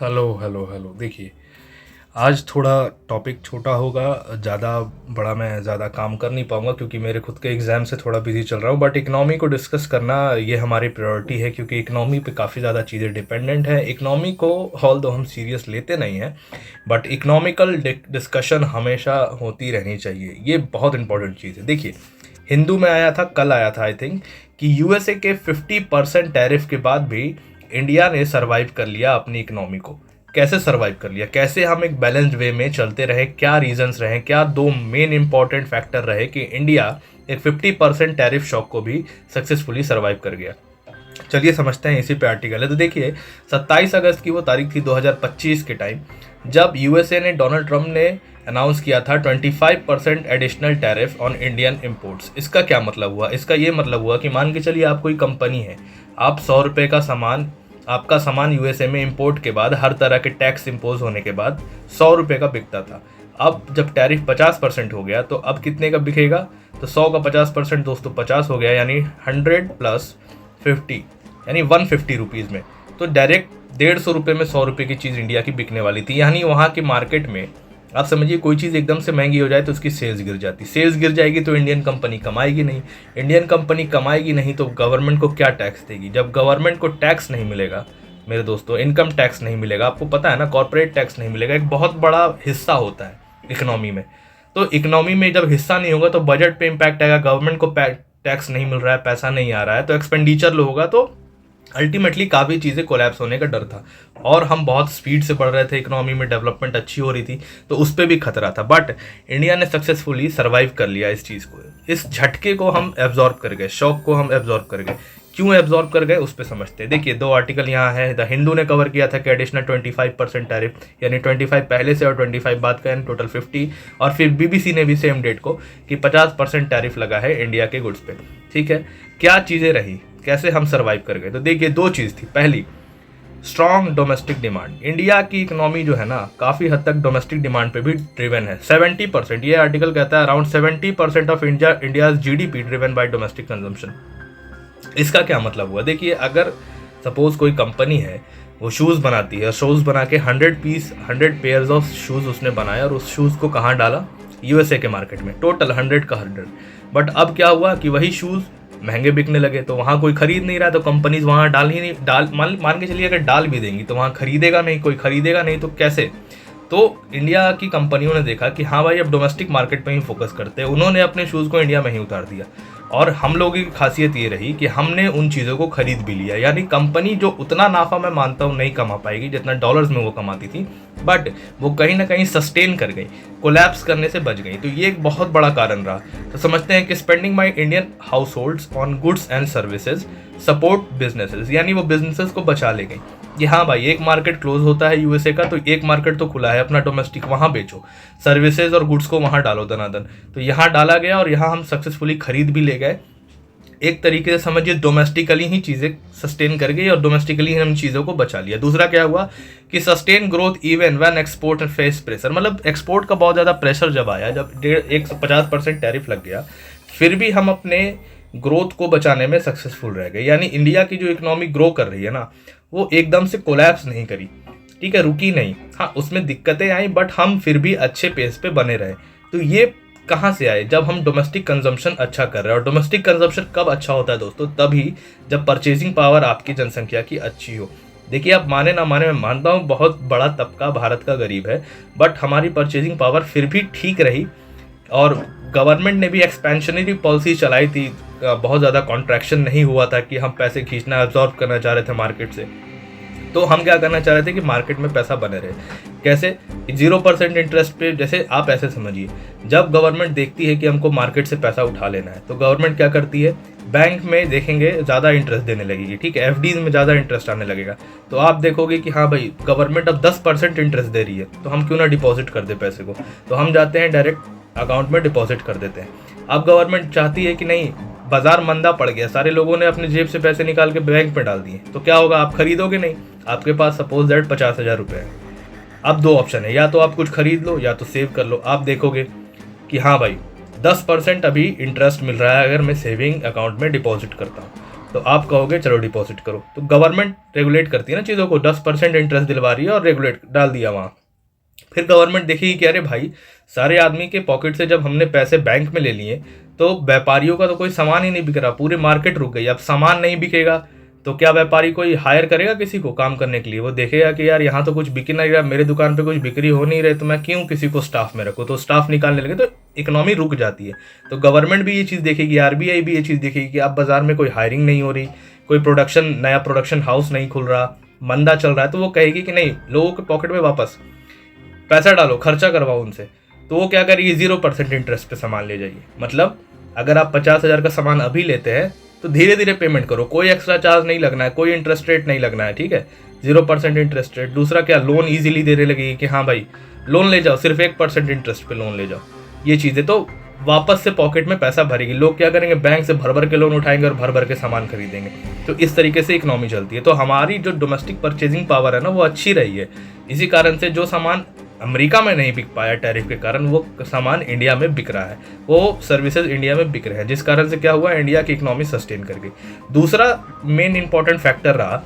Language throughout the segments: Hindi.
Hello hello hello. देखिए, आज थोड़ा टॉपिक छोटा होगा। ज़्यादा बड़ा मैं ज़्यादा काम कर नहीं पाऊँगा क्योंकि मेरे खुद के एग्ज़ाम से थोड़ा बिजी चल रहा हूँ। बट इकनॉमी को डिस्कस करना ये हमारी प्रायोरिटी है क्योंकि इकनॉमी पे काफ़ी ज़्यादा चीज़ें डिपेंडेंट है। इकनॉमी को हॉल दो हम सीरियस लेते नहीं हैं, बट इकनॉमिकल डिस्कशन हमेशा होती रहनी चाहिए। ये बहुत इंपॉर्टेंट चीज़ है। देखिए, हिंदू में आया था, कल आया था आई थिंक, कि यूएसए के 50% टैरिफ के बाद भी इंडिया ने सरवाइव कर लिया अपनी इकोनॉमी को। कैसे सरवाइव कर लिया, कैसे हम एक बैलेंस्ड वे में चलते रहे, क्या रीजंस रहे, क्या दो मेन इंपॉर्टेंट फैक्टर रहे कि इंडिया एक 50% टैरिफ शॉक को भी सक्सेसफुली सरवाइव कर गया। चलिए समझते हैं, इसी पे आर्टिकल है। तो देखिए, 27 अगस्त की वो तारीख थी 2025 के टाइम, जब यूएसए ने, डोनाल्ड ट्रंप ने अनाउंस किया था 25% additional tariff on Indian imports. इसका क्या मतलब हुआ? इसका ये मतलब हुआ कि मान के चलिए आप कोई कंपनी है, आप 100 रुपये का सामान, आपका सामान यूएसए में इंपोर्ट के बाद हर तरह के टैक्स इम्पोज होने के बाद 100 रुपये का बिकता था। अब जब टैरिफ 50% हो गया तो अब कितने का बिकेगा? तो 100 का 50% दोस्तों 50 हो गया, यानी 100 प्लस 50 यानी 150 रुपीज़ में। तो डायरेक्ट 150 रुपये में 100 रुपये की चीज़ इंडिया की बिकने वाली थी। यानी वहाँ की मार्केट में आप समझिए कोई चीज़ एकदम से महंगी हो जाए तो उसकी सेल्स गिर जाती, सेल्स गिर जाएगी तो इंडियन कंपनी कमाएगी नहीं, इंडियन कंपनी कमाएगी नहीं तो गवर्नमेंट को क्या टैक्स देगी? जब गवर्नमेंट को टैक्स नहीं मिलेगा मेरे दोस्तों, इनकम टैक्स नहीं मिलेगा, आपको पता है ना, कॉर्पोरेट टैक्स नहीं मिलेगा, एक बहुत बड़ा हिस्सा होता है इकोनॉमी में। तो इकोनॉमी में जब हिस्सा नहीं होगा तो बजट पे इम्पैक्ट आएगा, गवर्नमेंट को टैक्स नहीं मिल रहा है, पैसा नहीं आ रहा है, तो एक्सपेंडिचर लो होगा, तो अल्टीमेटली काफ़ी चीज़ें कोलैप्स होने का डर था। और हम बहुत स्पीड से बढ़ रहे थे, इकोनॉमी में डेवलपमेंट अच्छी हो रही थी, तो उस पर भी खतरा था। बट इंडिया ने सक्सेसफुली सर्वाइव कर लिया इस चीज़ को, इस झटके को हम एब्जॉर्ब कर गए, शॉक को हम एब्जॉर्ब कर गए। क्यों एब्जॉर्ब कर गए उस पर समझते हैं। देखिए, दो आर्टिकल यहाँ है। द हिंदू ने कवर किया था कि एडिशनल 25% टैरिफ, यानी 25 पहले से और 25 बाद का, यानी टोटल 50। और फिर बीबीसी ने भी सेम डेट को कि 50% टैरिफ लगा है इंडिया के गुड्स पे। ठीक है, क्या चीज़ें रही, कैसे हम सर्वाइव कर गए? तो देखिए, दो चीज़ थी। पहली, स्ट्रॉन्ग डोमेस्टिक डिमांड। इंडिया की इकोनॉमी जो है ना, काफ़ी हद तक डोमेस्टिक डिमांड पे भी ड्रिवन है। 70%, ये आर्टिकल कहता है around 70% of India's GDP driven by domestic consumption. इसका क्या मतलब हुआ? देखिए, अगर सपोज कोई कंपनी है, वो शूज़ बनाती है, शूज़ बना के 100 पेयर्स ऑफ शूज़ उसने बनाया और उस शूज़ को कहाँ डाला? यूएसए के मार्केट में, टोटल 100 का 100। बट अब क्या हुआ कि वही शूज़ महंगे बिकने लगे, तो वहाँ कोई खरीद नहीं रहा, तो कंपनीज वहाँ डाल ही नहीं, मान के चलिए अगर डाल भी देंगी तो वहाँ खरीदेगा नहीं, कोई खरीदेगा नहीं, तो कैसे? तो इंडिया की कंपनियों ने देखा कि हाँ भाई, अब डोमेस्टिक मार्केट पे ही फोकस करते हैं, उन्होंने अपने शूज़ को इंडिया में ही उतार दिया। और हम लोगों की खासियत ये रही कि हमने उन चीज़ों को खरीद भी लिया। यानी कंपनी जो उतना नाफा मैं मानता हूँ नहीं कमा पाएगी जितना डॉलर्स में वो कमाती थी, बट वो कहीं ना कहीं सस्टेन कर गई, कोलैप्स करने से बच गई। तो ये एक बहुत बड़ा कारण रहा। तो समझते हैं कि spending by Indian house holds on goods and services support businesses, यानी वो बिजनेसेस को बचा ले गई कि हाँ भाई, एक मार्केट क्लोज होता है यूएसए का, तो एक मार्केट तो खुला है अपना डोमेस्टिक, वहाँ बेचो, सर्विसेज और गुड्स को वहाँ डालो दनादन। तो यहाँ डाला गया और यहाँ हम सक्सेसफुली खरीद भी ले गए। एक तरीके से समझिए डोमेस्टिकली ही चीज़ें सस्टेन कर गई और डोमेस्टिकली हम चीज़ों को बचा लिया। दूसरा क्या हुआ कि sustain growth even when export face pressure, मतलब एक्सपोर्ट का बहुत ज़्यादा प्रेशर जब आया, जब 150% टैरिफ लग गया, फिर भी हम अपने ग्रोथ को बचाने में सक्सेसफुल रह गए। यानी इंडिया की जो इकोनॉमी ग्रो कर रही है ना, वो एकदम से कोलैप्स नहीं करी, ठीक है, रुकी नहीं। हाँ, उसमें दिक्कतें आई, बट हम फिर भी अच्छे पेस पे बने रहे। तो ये कहाँ से आए? जब हम डोमेस्टिक कंजम्पशन अच्छा कर रहे हैं। और डोमेस्टिक कंजम्पशन कब अच्छा होता है दोस्तों? तभी जब परचेजिंग पावर आपकी जनसंख्या की अच्छी हो। देखिए, आप माने ना माने, मैं मानता हूँ बहुत बड़ा तबका भारत का गरीब है, बट हमारी परचेजिंग पावर फिर भी ठीक रही। और गवर्नमेंट ने भी एक्सपेंशनरी पॉलिसी चलाई थी, बहुत ज़्यादा कॉन्ट्रैक्शन नहीं हुआ था कि हम पैसे खींचना, एब्जॉर्ब करना चाह रहे थे मार्केट से। तो हम क्या करना चाह रहे थे कि मार्केट में पैसा बने रहे। कैसे? 0% इंटरेस्ट पे, जैसे आप ऐसे समझिए, जब गवर्नमेंट देखती है कि हमको मार्केट से पैसा उठा लेना है, तो गवर्नमेंट क्या करती है, बैंक में देखेंगे ज़्यादा इंटरेस्ट देने लगेगी, ठीक है, एफडीज में ज़्यादा इंटरेस्ट आने लगेगा। तो आप देखोगे कि हाँ भाई, गवर्नमेंट अब 10% इंटरेस्ट दे रही है, तो हम क्यों ना डिपॉजिट कर दे पैसे को। तो हम जाते हैं डायरेक्ट अकाउंट में डिपॉजिट कर देते हैं। अब गवर्नमेंट चाहती है कि नहीं, बाजार मंदा पड़ गया, सारे लोगों ने अपने जेब से पैसे निकाल के बैंक में डाल दिए, तो क्या होगा? आप खरीदोगे नहीं। आपके पास सपोज दैट 50,000 रुपये है। अब दो ऑप्शन है, या तो आप कुछ खरीद लो या तो सेव कर लो। आप देखोगे कि हाँ भाई, 10% अभी इंटरेस्ट मिल रहा है अगर मैं सेविंग अकाउंट में डिपॉजिट करता हूँ। तो आप कहोगे चलो डिपॉजिट करो, तो गवर्नमेंट रेगुलेट करती है ना चीज़ों को, 10% इंटरेस्ट दिलवा रही है और रेगुलेट डाल दिया वहाँ। फिर गवर्नमेंट देखेगी कि अरे भाई सारे आदमी के पॉकेट से जब हमने पैसे बैंक में ले लिए तो व्यापारियों का तो कोई सामान ही नहीं बिक रहा, पूरी मार्केट रुक गई। अब सामान नहीं बिकेगा तो क्या व्यापारी कोई हायर करेगा किसी को काम करने के लिए? वो देखेगा कि यार यहाँ तो कुछ बिक नहीं रहा, मेरे दुकान पे कुछ बिक्री हो नहीं रही, तो मैं क्यों किसी को स्टाफ में रखूँ? तो स्टाफ निकालने लगे तो इकोनॉमी रुक जाती है। तो गवर्नमेंट भी ये चीज़ देखेगी, आरबीआई भी ये चीज़ देखेगी कि अब बाजार में कोई हायरिंग नहीं हो रही, कोई नया प्रोडक्शन हाउस नहीं खुल रहा, मंदा चल रहा है, तो वो कहेगी कि नहीं, लोगों के पॉकेट में वापस पैसा डालो, खर्चा करवाओ उनसे। तो वो क्या करेगी, 0% इंटरेस्ट पे सामान ले जाइए। मतलब अगर आप 50,000 का सामान अभी लेते हैं तो धीरे धीरे पेमेंट करो, कोई एक्स्ट्रा चार्ज नहीं लगना है, कोई इंटरेस्ट रेट नहीं लगना है, ठीक है, 0% इंटरेस्ट रेट। दूसरा क्या, लोन ईजिली देने लगेगी कि हाँ भाई लोन ले जाओ, सिर्फ 1% इंटरेस्ट पे लोन ले जाओ। ये चीज़ें तो वापस से पॉकेट में पैसा भरेगी। लोग क्या करेंगे, बैंक से भर भर के लोन उठाएंगे और भर भर के सामान खरीदेंगे। तो इस तरीके से इकोनॉमी चलती है। तो हमारी जो डोमेस्टिक परचेजिंग पावर है ना, वो अच्छी रही है। इसी कारण से जो सामान अमेरिका में नहीं बिक पाया टैरिफ के कारण, वो सामान इंडिया में बिक रहा है, वो सर्विसेज इंडिया में बिक रहे हैं, जिस कारण से क्या हुआ, इंडिया की इकोनॉमी सस्टेन कर गई। दूसरा मेन इंपॉर्टेंट फैक्टर रहा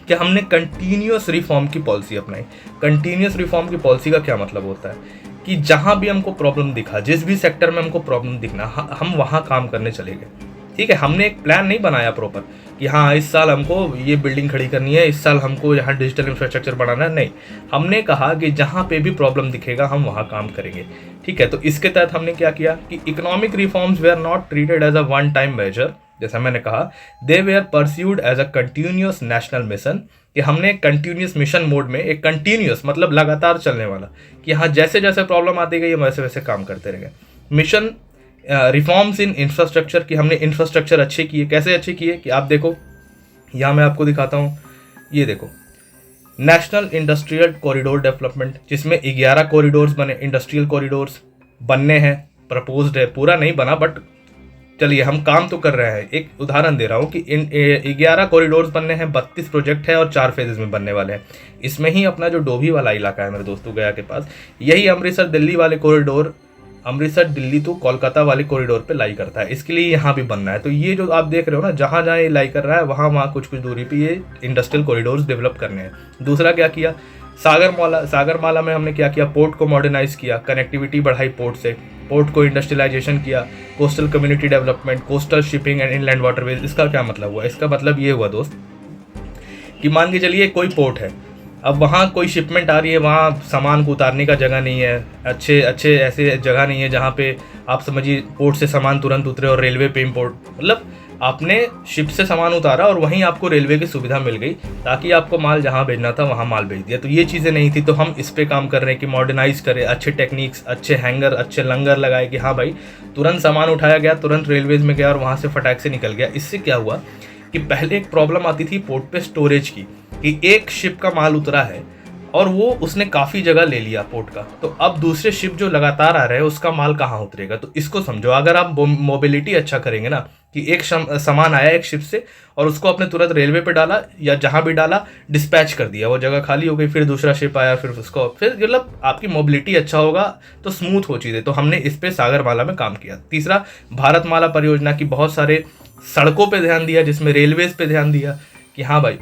कि हमने कंटिन्यूअस रिफॉर्म की पॉलिसी अपनाई। कंटिन्यूअस रिफॉर्म की पॉलिसी का क्या मतलब होता है कि जहाँ भी हमको प्रॉब्लम दिखा, जिस भी सेक्टर में हमको प्रॉब्लम दिखना, हम वहाँ काम करने चले गए। ठीक है, हमने एक प्लान नहीं बनाया प्रॉपर कि हाँ इस साल हमको ये बिल्डिंग खड़ी करनी है, इस साल हमको यहाँ डिजिटल इंफ्रास्ट्रक्चर बनाना है, नहीं। हमने कहा कि जहाँ पे भी प्रॉब्लम दिखेगा हम वहाँ काम करेंगे। ठीक है, तो इसके तहत हमने क्या किया कि economic reforms we are not treated as a one time major, जैसा मैंने कहा, they were are pursued as a continuous national mission, कि हमने कंटिन्यूअस मिशन मोड में, एक कंटिन्यूअस मतलब लगातार चलने वाला, कि हाँ जैसे जैसे प्रॉब्लम आती गई हम वैसे वैसे काम करते रहेंगे। मिशन रिफॉर्म्स इन इंफ्रास्ट्रक्चर, की हमने इंफ्रास्ट्रक्चर अच्छे किए। कैसे अच्छे किए कि आप देखो, यहाँ मैं आपको दिखाता हूँ, ये देखो, नेशनल इंडस्ट्रियल कॉरिडोर डेवलपमेंट, जिसमें 11 कॉरिडोर्स बने, इंडस्ट्रियल कॉरिडोर्स बनने हैं, प्रपोज्ड है, पूरा नहीं बना बट चलिए हम काम तो कर रहे हैं। एक उदाहरण दे रहा हूँ कि इन 11 कॉरिडोर्स बनने हैं, 32 प्रोजेक्ट है और 4 फेजेस में बनने वाले हैं। इसमें ही अपना जो डोभी वाला इलाका है मेरे दोस्तों गया के पास, यही अमृतसर दिल्ली वाले कॉरिडोर, अमृतसर दिल्ली तो कोलकाता वाले कॉरिडोर पे लाई करता है, इसके लिए यहाँ भी बनना है। तो ये जो आप देख रहे हो ना, जहाँ जहाँ ये लाई कर रहा है वहाँ वहाँ कुछ कुछ दूरी पे ये इंडस्ट्रियल कॉरिडोर्स डेवलप करने हैं। दूसरा क्या किया, सागरमाला में हमने क्या किया, पोर्ट को मॉडर्नाइज किया, कनेक्टिविटी बढ़ाई पोर्ट से, पोर्ट को इंडस्ट्रियलाइजेशन किया, coastal community development, coastal shipping and inland waterways. इसका क्या मतलब हुआ, इसका मतलब ये हुआ दोस्त कि मान के चलिए कोई पोर्ट है, अब वहाँ कोई शिपमेंट आ रही है, वहाँ सामान को उतारने का जगह नहीं है, अच्छे ऐसे जगह नहीं है जहाँ पे आप समझिए पोर्ट से सामान तुरंत उतरे और रेलवे पे इम्पोर्ट, मतलब आपने शिप से सामान उतारा और वहीं आपको रेलवे की सुविधा मिल गई ताकि आपको माल जहाँ भेजना था वहाँ माल भेज दिया। तो ये चीज़ें नहीं थी, तो हम इस पे काम कर रहे हैं कि मॉडर्नाइज करें, अच्छे टेक्निक्स, अच्छे हैंगर, अच्छे लंगर लगाए कि हाँ भाई तुरंत सामान उठाया गया, तुरंत रेलवेज में गया और वहाँ से फटाक से निकल गया। इससे क्या हुआ कि पहले एक प्रॉब्लम आती थी पोर्ट पे स्टोरेज की, कि एक शिप का माल उतरा है और वो उसने काफ़ी जगह ले लिया पोर्ट का, तो अब दूसरे शिप जो लगातार आ रहे हैं उसका माल कहाँ उतरेगा। तो इसको समझो, अगर आप मोबिलिटी अच्छा करेंगे ना, कि एक सामान आया एक शिप से और उसको आपने तुरंत रेलवे पे डाला या जहाँ भी डाला डिस्पैच कर दिया, वो जगह खाली हो गई, फिर दूसरा शिप आया, फिर उसको, फिर मतलब आपकी मोबिलिटी अच्छा होगा तो स्मूथ हो चीज़ें। तो हमने इस पे सागरमाला में काम किया। तीसरा, भारतमाला परियोजना की बहुत सारे सड़कों पे ध्यान दिया, जिसमें रेलवेज पे ध्यान दिया कि हाँ भाई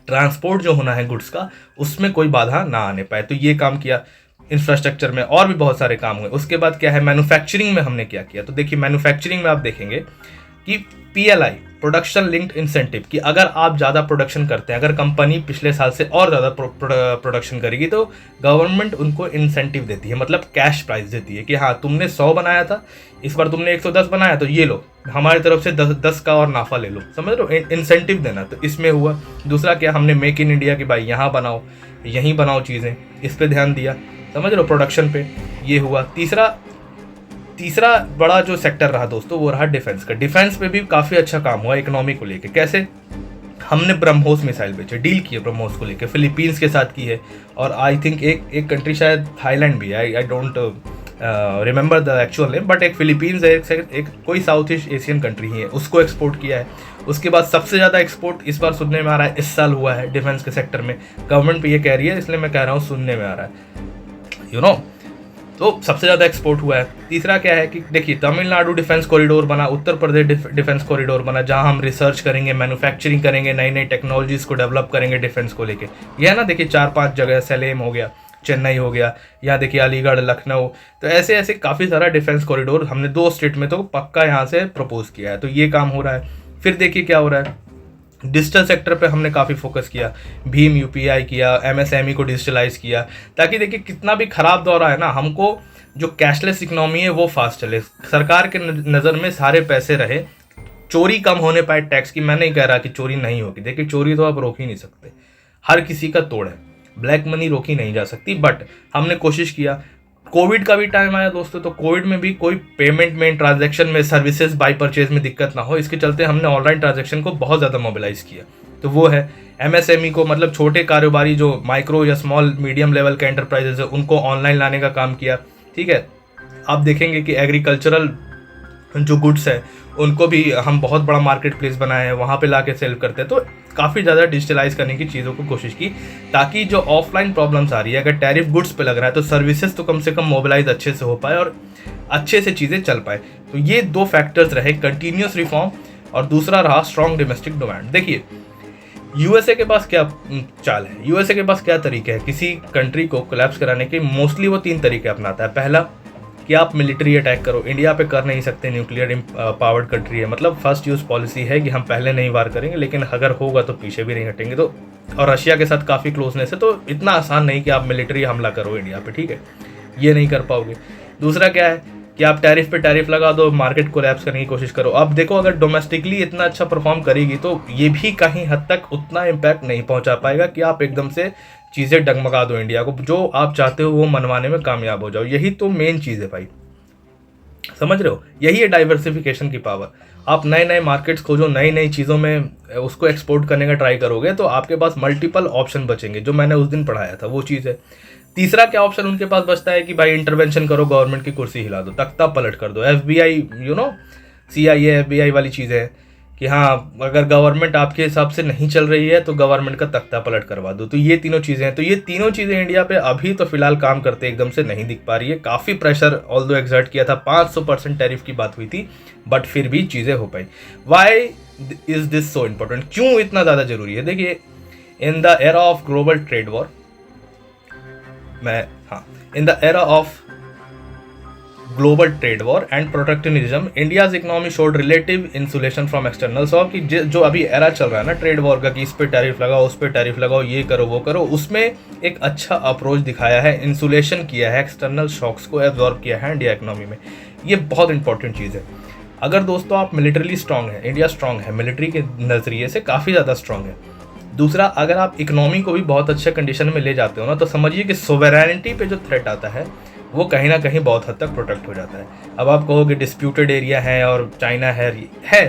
ट्रांसपोर्ट जो होना है गुड्स का, उसमें कोई बाधा ना आने पाए। तो ये काम किया इंफ्रास्ट्रक्चर में, और भी बहुत सारे काम हुए। उसके बाद क्या है, मैन्युफैक्चरिंग में हमने क्या किया। तो देखिए मैन्युफैक्चरिंग में आप देखेंगे कि PLI, प्रोडक्शन लिंक्ड इंसेंटिव, कि अगर आप ज़्यादा प्रोडक्शन करते हैं, अगर कंपनी पिछले साल से और ज़्यादा प्रोडक्शन करेगी तो गवर्नमेंट उनको इंसेंटिव देती है, मतलब कैश प्राइस देती है कि हाँ तुमने 100 बनाया था, इस बार तुमने 110 बनाया, तो ये लो हमारी तरफ से 10 का और नाफा ले लो, समझ लो, इंसेंटिव देना। तो इसमें हुआ। दूसरा क्या, हमने मेक इन इंडिया की भाई यहाँ बनाओ, यहीं बनाओ चीज़ें, इस पर ध्यान दिया, समझ लो, प्रोडक्शन पे, ये हुआ। तीसरा बड़ा जो सेक्टर रहा दोस्तों वो रहा डिफेंस का। डिफेंस पे भी काफ़ी अच्छा काम हुआ इकोनॉमी को लेके। कैसे, हमने ब्रह्मोस मिसाइल बेचे, डील की है ब्रह्मोस को लेके, फिलीपींस के साथ की है, और आई थिंक एक कंट्री शायद थाईलैंड भी है, I don't remember the actual name, but एक फिलीपींस है, एक कोई साउथ ईस्ट एशियन कंट्री ही है, उसको एक्सपोर्ट किया है। उसके बाद सबसे ज़्यादा एक्सपोर्ट इस बार सुनने में आ रहा है, इस साल हुआ है डिफेंस के सेक्टर में। गवर्नमेंट भी ये कह रही है, इसलिए मैं कह रहा हूँ सुनने में आ रहा है, यू नो। तो सबसे ज़्यादा एक्सपोर्ट हुआ है। तीसरा क्या है कि देखिए तमिलनाडु डिफेंस कॉरिडोर बना, उत्तर प्रदेश डिफेंस कॉरिडोर बना, जहां हम रिसर्च करेंगे, मैन्युफैक्चरिंग करेंगे, नई नई टेक्नोलॉजीज़ को डेवलप करेंगे डिफेंस को लेके। यह है ना, देखिए 4-5 जगह, सलेम हो गया, चेन्नई हो गया, यहाँ देखिए अलीगढ़, लखनऊ, तो ऐसे ऐसे काफ़ी सारा डिफेंस कॉरिडोर हमने 2 स्टेट में तो पक्का यहाँ से प्रपोज किया है, तो ये काम हो रहा है। फिर देखिए क्या हो रहा है, डिजिटल सेक्टर पे हमने काफ़ी फोकस किया, भीम यूपीआई किया, एमएसएमई को डिजिटलाइज किया, ताकि देखिए कितना भी खराब दौर है ना, हमको जो कैशलेस इकोनॉमी है वो फास्ट चले, सरकार के नज़र में सारे पैसे रहे, चोरी कम होने पाए टैक्स की। मैं नहीं कह रहा कि चोरी नहीं होगी, देखिए चोरी तो आप रोक ही नहीं सकते, हर किसी का तोड़ है, ब्लैक मनी रोकी नहीं जा सकती, बट हमने कोशिश किया। कोविड का भी टाइम आया दोस्तों, तो कोविड में भी कोई पेमेंट में, ट्रांजैक्शन में, सर्विसेज बाई परचेज में दिक्कत ना हो, इसके चलते हमने ऑनलाइन ट्रांजैक्शन को बहुत ज़्यादा मोबिलाइज किया। तो वो है एमएसएमई को, मतलब छोटे कारोबारी जो माइक्रो या स्मॉल मीडियम लेवल के एंटरप्राइजेज है, उनको ऑनलाइन लाने का काम किया। ठीक है, आप देखेंगे कि एग्रीकल्चरल जो गुड्स है उनको भी हम बहुत बड़ा मार्केट प्लेस बनाए हैं, वहाँ पे ला के सेल करते हैं। तो काफ़ी ज़्यादा डिजिटलाइज करने की चीज़ों को कोशिश की, ताकि जो ऑफलाइन प्रॉब्लम्स आ रही है, अगर टैरिफ गुड्स पे लग रहा है तो सर्विसेज तो कम से कम मोबिलाइज अच्छे से हो पाए और अच्छे से चीज़ें चल पाए। तो ये 2 फैक्टर्स रहे, कंटिन्यूस रिफॉर्म और दूसरा रहा स्ट्रॉन्ग डोमेस्टिक डिमांड। देखिए यूएसए के पास क्या चाल है, यूएसए के पास क्या तरीके हैं किसी कंट्री को कोलैप्स कराने के। मोस्टली वो 3 तरीके अपनाता है। पहला कि आप मिलिट्री अटैक करो, इंडिया पे कर नहीं सकते, न्यूक्लियर पावर्ड कंट्री है, मतलब फर्स्ट यूज़ पॉलिसी है कि हम पहले नहीं वार करेंगे, लेकिन अगर होगा तो पीछे भी नहीं हटेंगे। तो और रशिया के साथ काफ़ी क्लोजनेस है, तो इतना आसान नहीं कि आप मिलिट्री हमला करो इंडिया पे, ठीक है, ये नहीं कर पाओगे। दूसरा क्या है कि आप टैरिफ पे टैरिफ लगा दो, मार्केट कोलैप्स करने की कोशिश करो। अब देखो अगर डोमेस्टिकली इतना अच्छा परफॉर्म करेगी तो ये भी कहीं हद तक उतना इम्पैक्ट नहीं पहुंचा पाएगा कि आप एकदम से चीज़ें डगमगा दो इंडिया को, जो आप चाहते हो वो मनवाने में कामयाब हो जाओ। यही तो मेन चीज़ है भाई, समझ रहे हो, यही है डाइवर्सिफिकेशन की पावर। आप नए नए मार्केट्स खोजो, नई नई चीज़ों में उसको एक्सपोर्ट करने का ट्राई करोगे तो आपके पास मल्टीपल ऑप्शन बचेंगे, जो मैंने उस दिन पढ़ाया था वो चीज़ है। तीसरा क्या ऑप्शन उनके पास बचता है कि भाई इंटरवेंशन करो, गवर्नमेंट की कुर्सी हिला दो, तख्ता पलट कर दो, एफबीआई, CIA एफबीआई वाली चीज़ें हैं कि हाँ अगर गवर्नमेंट आपके हिसाब से नहीं चल रही है तो गवर्नमेंट का तख्ता पलट करवा दो। तो ये तीनों चीज़ें हैं, तो ये तीनों चीज़ें इंडिया पे अभी तो फिलहाल काम करते एकदम से नहीं दिख पा रही है। काफ़ी प्रेशर ऑल्दो एक्सर्ट किया था, 500% टैरिफ की बात हुई थी, बट फिर भी चीज़ें हो पाई। Why is this so important, क्यों इतना ज़्यादा जरूरी है? देखिए in the era of global trade war, in the era of global trade war and protectionism, India's economy showed relative insulation from external shock। कि जो अभी एरा चल रहा है ना ट्रेड वॉर का, कि इस पे टैरिफ लगाओ, उस पे टैरिफ लगाओ, ये करो वो करो, उसमें एक अच्छा अप्रोच दिखाया है, इंसुलेशन किया है, एक्सटर्नल शॉक्स को एब्जॉर्ब किया है इंडिया इकोनॉमी में। ये बहुत इंपॉर्टेंट चीज़ है। अगर दोस्तों आप मिलिटरीली स्ट्रांग है, इंडिया स्ट्रांग है, मिलिट्री के नज़रिए से काफ़ी ज़्यादा स्ट्रांग है। दूसरा, अगर आप इकोनॉमी को भी बहुत अच्छे कंडीशन में ले जाते हो ना, तो समझिए कि सोवरेनिटी पे जो थ्रेट आता है वो कहीं ना कहीं बहुत हद तक प्रोटेक्ट हो जाता है। अब आप कहोगे डिस्प्यूटेड एरिया है और चाइना है,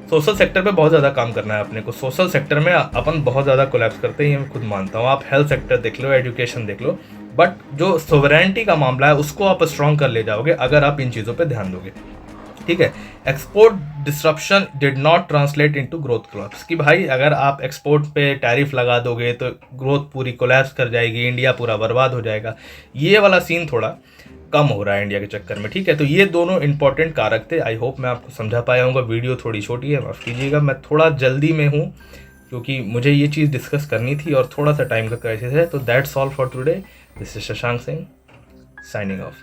सोशल सेक्टर पे बहुत ज़्यादा काम करना है अपने को। सोशल सेक्टर में अपन बहुत ज़्यादा कोलैप्स करते हैं, ये मैं खुद मानता हूँ। आप हेल्थ सेक्टर देख लो, एजुकेशन देख लो, बट जो सोवरेनिटी का मामला है उसको आप स्ट्रॉन्ग कर ले जाओगे अगर आप इन चीज़ों पर ध्यान दोगे, ठीक है। Export disruption did not translate into growth collapse, कि भाई अगर आप एक्सपोर्ट पे टैरिफ लगा दोगे तो ग्रोथ पूरी कोलैप्स कर जाएगी, इंडिया पूरा बर्बाद हो जाएगा। ये वाला सीन थोड़ा कम हो रहा है इंडिया के चक्कर में, ठीक है। तो ये दोनों इंपॉर्टेंट कारक थे। आई होप मैं आपको समझा पाया हूँ। वीडियो थोड़ी छोटी है, माफ़ कीजिएगा, मैं थोड़ा जल्दी में हूँ क्योंकि मुझे ये चीज़ डिस्कस करनी थी और थोड़ा सा टाइम का क्राइसिस है। तो that's all for today. This is Shashank Singh signing off.